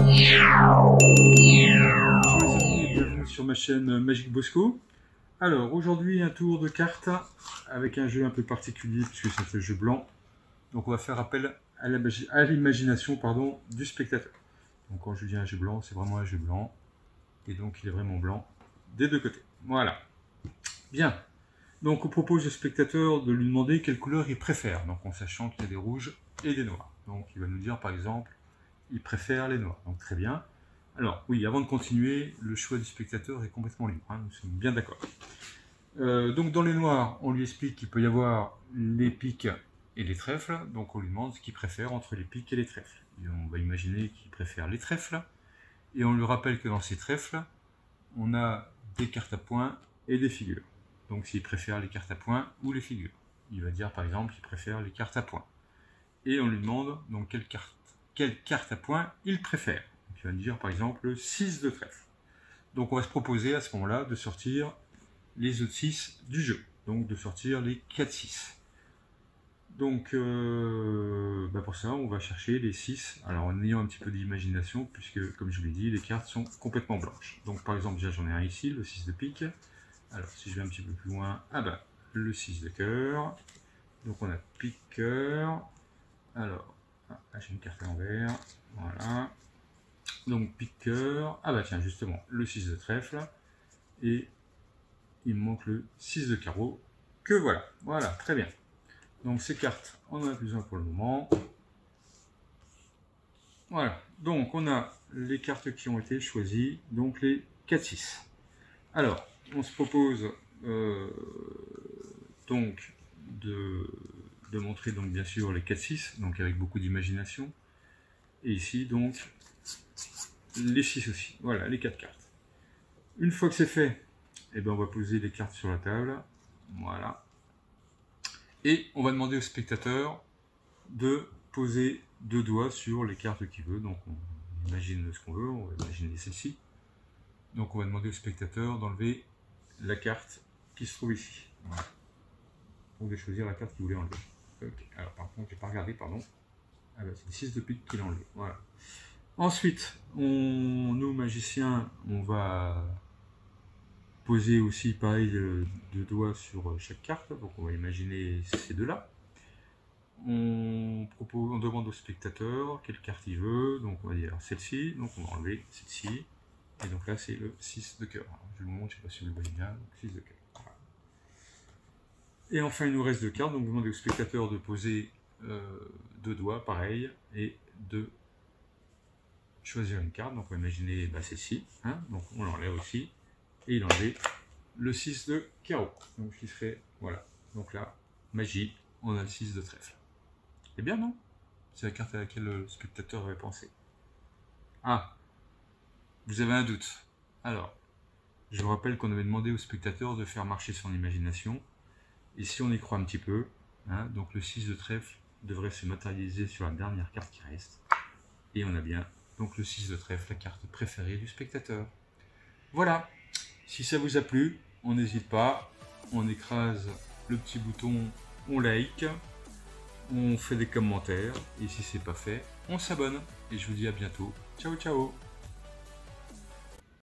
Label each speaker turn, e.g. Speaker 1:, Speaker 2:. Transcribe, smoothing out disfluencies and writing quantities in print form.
Speaker 1: Bienvenue sur ma chaîne Magic Bosco. Alors aujourd'hui un tour de cartes avec un jeu un peu particulier puisque c'est un jeu blanc. Donc on va faire appel à l'imagination du spectateur. Donc quand je dis un jeu blanc, c'est vraiment un jeu blanc. Et donc il est vraiment blanc des deux côtés. Voilà. Bien. Donc on propose au spectateur de lui demander quelle couleur il préfère. Donc en sachant qu'il y a des rouges et des noirs. Donc il va nous dire par exemple, il préfère les noirs. Donc très bien. Alors oui, avant de continuer, le choix du spectateur est complètement libre. Hein, nous sommes bien d'accord. Donc dans les noirs, on lui explique qu'il peut y avoir les piques et les trèfles. Donc on lui demande ce qu'il préfère entre les piques et les trèfles. Et on va imaginer qu'il préfère les trèfles. Et on lui rappelle que dans ces trèfles, on a des cartes à points et des figures. Donc s'il préfère les cartes à points ou les figures. Il va dire par exemple qu'il préfère les cartes à points. Et on lui demande donc quelle carte à points il préfère. Donc, il va nous dire par exemple le 6 de trèfle. Donc on va se proposer à ce moment-là de sortir les autres 6 du jeu. Donc de sortir les 4-6. Donc pour ça on va chercher les 6. Alors en ayant un petit peu d'imagination puisque comme je vous l'ai dit les cartes sont complètement blanches. Donc par exemple déjà j'en ai un ici, le 6 de pique. Alors si je vais un petit peu plus loin, le 6 de cœur. Donc on a pique cœur. Alors, j'ai une carte à l'envers. Voilà. Donc pique cœur. Tiens justement le 6 de trèfle. Et il me manque le 6 de carreau. Que voilà. Voilà, très bien. Donc ces cartes, on en a besoin pour le moment. Voilà. Donc on a les cartes qui ont été choisies. Donc les 4-6. Alors, on se propose donc de montrer donc bien sûr les 4-6, donc avec beaucoup d'imagination. Et ici donc les 6 aussi. Voilà, les 4 cartes. Une fois que c'est fait, on va poser les cartes sur la table. Voilà. Et on va demander au spectateur de poser 2 doigts sur les cartes qu'il veut. Donc on imagine ce qu'on veut, on va imaginer celle-ci. Donc on va demander au spectateur d'enlever la carte qui se trouve ici. Voilà. Donc de choisir la carte qu'il voulait enlever. Okay. Alors par contre, j'ai pas regardé, pardon. C'est le 6 de pique qu'il a enlevé. Voilà. Ensuite, nous magiciens, on va poser aussi pareil 2 doigts sur chaque carte. Donc on va imaginer ces deux-là. On demande au spectateur quelle carte il veut. Donc on va dire celle-ci. Donc on va enlever celle-ci. Et donc là c'est le 6 de cœur. Je vous montre, je ne sais pas si vous le voyez bien. Donc 6 de cœur. Voilà. Et enfin il nous reste 2 cartes. Donc vous demandez au spectateur de poser 2 doigts, pareil, et de choisir une carte. Donc on va imaginer celle-ci. Hein, donc on l'enlève aussi. Et il enlève le 6 de carreau. Donc ce qui serait, voilà. Donc là, magie, on a le 6 de trèfle. C'est bien, non? C'est la carte à laquelle le spectateur avait pensé. Vous avez un doute. Alors, je vous rappelle qu'on avait demandé au spectateur de faire marcher son imagination. Et si on y croit un petit peu, donc le 6 de trèfle devrait se matérialiser sur la dernière carte qui reste. Et on a bien donc le 6 de trèfle, la carte préférée du spectateur. Voilà. Si ça vous a plu, on n'hésite pas. On écrase le petit bouton, on like, on fait des commentaires. Et si c'est pas fait, on s'abonne. Et je vous dis à bientôt. Ciao, ciao.